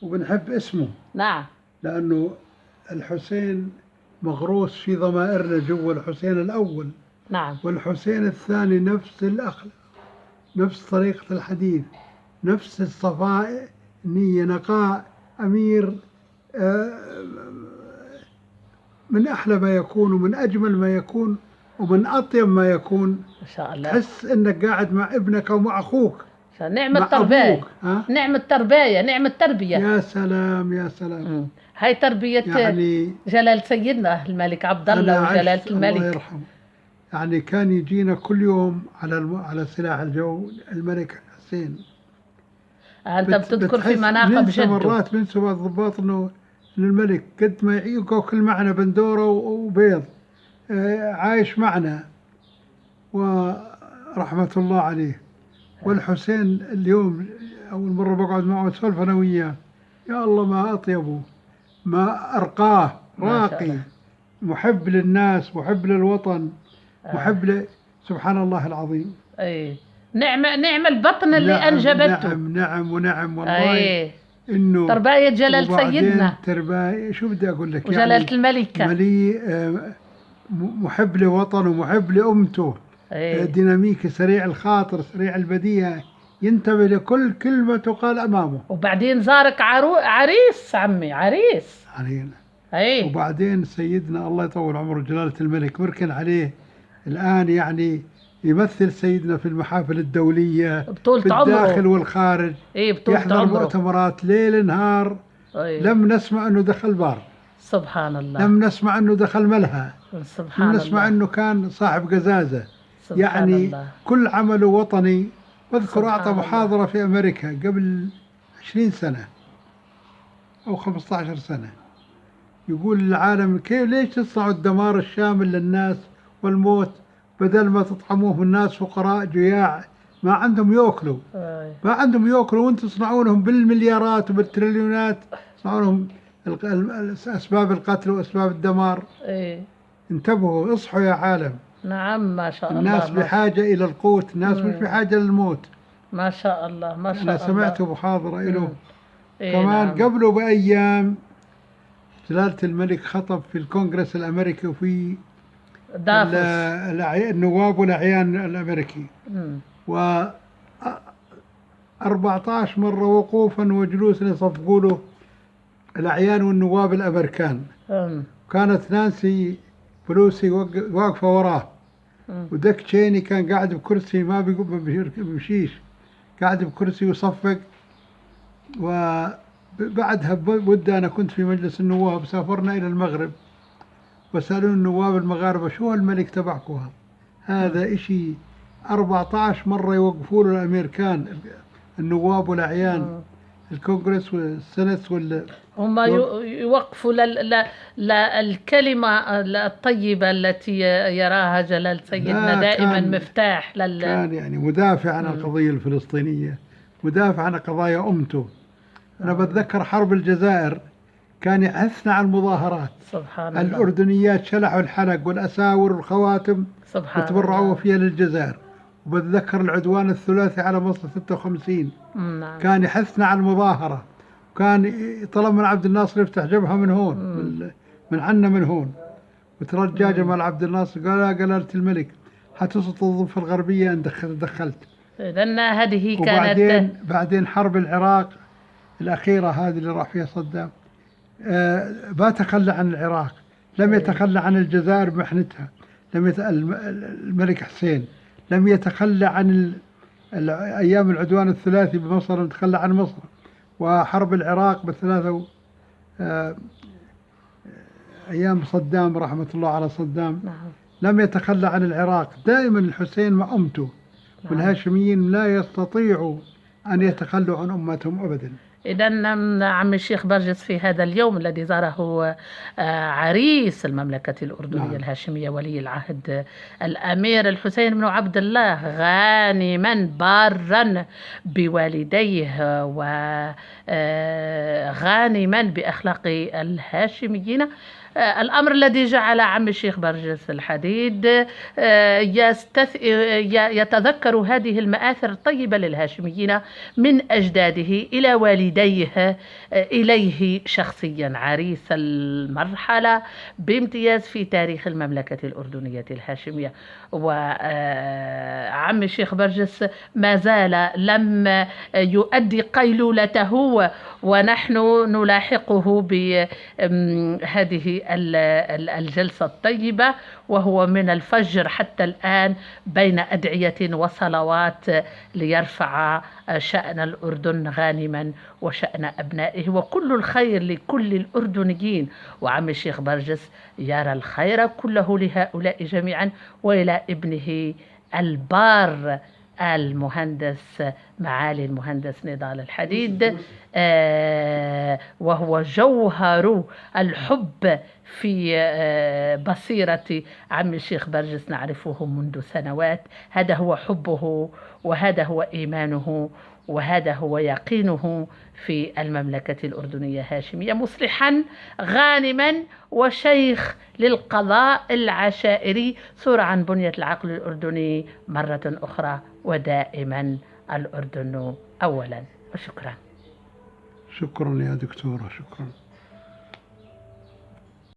وبنحب اسمه، نعم. لأنه الحسين مغروس في ضمائرنا جوا. الحسين الأول نعم. والحسين الثاني نفس الأخلاق، نفس طريقة الحديث، نفس الصفاء، نية، نقاء، أمير، آه، من أحلى ما يكون ومن أجمل ما يكون ومن أطيب ما يكون. ما شاء الله. تحس إنك قاعد مع ابنك أو مع أخوك، نعم مع التربية. أبوك. ها؟ نعم التربية، نعم التربية. يا سلام يا سلام. هاي تربية يعني جلالة سيدنا الملك عبد الله أنا وجلالة عشت الله الملك. يرحمه، يعني كان يجينا كل يوم على سلاح الجو الملك حسين. أنت بتذكر في بتحس مناقب ننسى جده. مرات، بنسى بعض الضباط إن الملك قد ما ياكل معنا بندورة وبيض، عايش معنا ورحمة الله عليه. والحسين اليوم أول مرة بقعد معه أسولف أنا وياه، يا الله ما أطيبه، ما أرقاه، ما شاء راقي، الله. محب للناس، محب للوطن، آه. محب سبحان الله العظيم. أي. نعم البطن اللي نعم أنجبته. نعم نعم ونعم والله. أي. إنه تربية جلالة وبعدين سيدنا ترباية، شو بدي أقول لك، وجلالة يعني الملكة. مليء، محب لوطنه، محب لأمته، أي. ديناميكي، سريع الخاطر، سريع البديهة، ينتبه لكل كلمة تقال أمامه. وبعدين زارك عريس عمي، عريس. علينا. أي. وبعدين سيدنا الله يطول عمره جلالة الملك مركن عليه الآن، يعني يمثل سيدنا في المحافل الدولية بطولة في الداخل عمره. والخارج، إيه بطولة يحضر عمره. مؤتمرات ليل نهار. أي. لم نسمع أنه دخل بار، سبحان الله. لم نسمع أنه دخل ملهى، لم سبحان نسمع الله. أنه كان صاحب قزازة. سبحان يعني الله. كل عمله وطني. واذكر أعطى سبحان الله. محاضرة في أمريكا قبل 20 سنة أو 15 سنة، يقول للعالم كيف ليش تصنعوا الدمار الشامل للناس والموت بدل ما تطعموه الناس فقراء جياع ما عندهم يأكلوا، أي. ما عندهم يأكلوا، وانتم تصنعونهم بالمليارات وبالتريليونات، تصنعونهم أسباب القتل وأسباب الدمار. إيه. انتبهوا، اصحوا يا عالم. نعم ما شاء الله. الناس بحاجة إلى القوت، الناس مش بحاجة للموت. ما شاء الله ما شاء أنا الله. سمعت محاضرة له إيه كمان نعم. قبله بأيام. جلالة الملك خطب في الكونغرس الأمريكي وفي دافوس. النواب والأعيان الأمريكي، و 14 مرة وقوفا وجلوسا يصفقوا له الأعيان والنواب الأمريكان. كانت نانسي بلوسي واقفة وراه، وديك تشيني كان قاعد بكرسي ما بيمشيش، قاعد بكرسي وصفق. وبعدها بمدة أنا كنت في مجلس النواب، سافرنا إلى المغرب وسألون النواب المغاربة شو الملك تبعكم هذا إشي 14 مرة يوقفوا له الأمريكان، النواب والأعيان، الكونغرس والسنت هم يوقفوا للكلمة الطيبة التي يراها جلال سيدنا دائما مفتاح كان يعني مدافع عن القضية الفلسطينية، مدافع عن قضايا أمته. أنا بتذكر حرب الجزائر كان يحثنا على المظاهرات. سبحان الله. الأردنيات شلحوا الحلق والأساور والخواتم وتبرعوا فيها للجزائر. وبتذكر العدوان الثلاثي على مصر 56 كان يحثنا على المظاهرة، وكان طلب من عبد الناصر يفتح جبهة من هون، من عنا من هون، وترجى جمال عبد الناصر قال لا جلالة الملك حتسقط الضفة الغربية أن دخلت. إذن هذه كانت بعدين حرب العراق الأخيرة هذه اللي راح فيها صدام، ما تخلى عن العراق، لم يتخلى عن الجزائر بمحنتها، الملك حسين لم يتخلى عن أيام العدوان الثلاثي بمصر، لم يتخلى عن مصر. وحرب العراق بالثلاثة أيام صدام رحمة الله على صدام، لم يتخلى عن العراق. دائما الحسين مع أمته، والهاشميين لا يستطيعوا أن يتخلوا عن أمتهم أبدا. إذن عم الشيخ برجس في هذا اليوم الذي زاره عريس المملكة الأردنية الهاشمية ولي العهد الأمير الحسين بن عبد الله، غانما بارا بوالديه وغانما بأخلاق الهاشميين، الأمر الذي جعل عم الشيخ برجس الحديد يتذكر هذه المآثر الطيبة للهاشميين من أجداده إلى والديه إليه شخصيا، عريس المرحلة بامتياز في تاريخ المملكة الأردنية الهاشمية. وعم الشيخ برجس ما زال لم يؤدي قيلولته، ونحن نلاحقه بهذه الجلسة الطيبة، وهو من الفجر حتى الآن بين أدعية وصلوات ليرفع شأن الأردن غانما وشأن أبنائه وكل الخير لكل الأردنيين. وعم الشيخ برجس يرى الخير كله لهؤلاء جميعا وإلى ابنه البار المهندس معالي المهندس نضال الحديد، وهو جوهر الحب في بصيرة عم الشيخ برجس، نعرفه منذ سنوات. هذا هو حبه، وهذا هو إيمانه، وهذا هو يقينه في المملكة الأردنية الهاشمية، مصلحا غانما وشيخ للقضاء العشائري، صورة عن بنية العقل الأردني مرة أخرى، ودائما الأردن أولا. وشكرا. شكرا يا دكتورة، شكرا.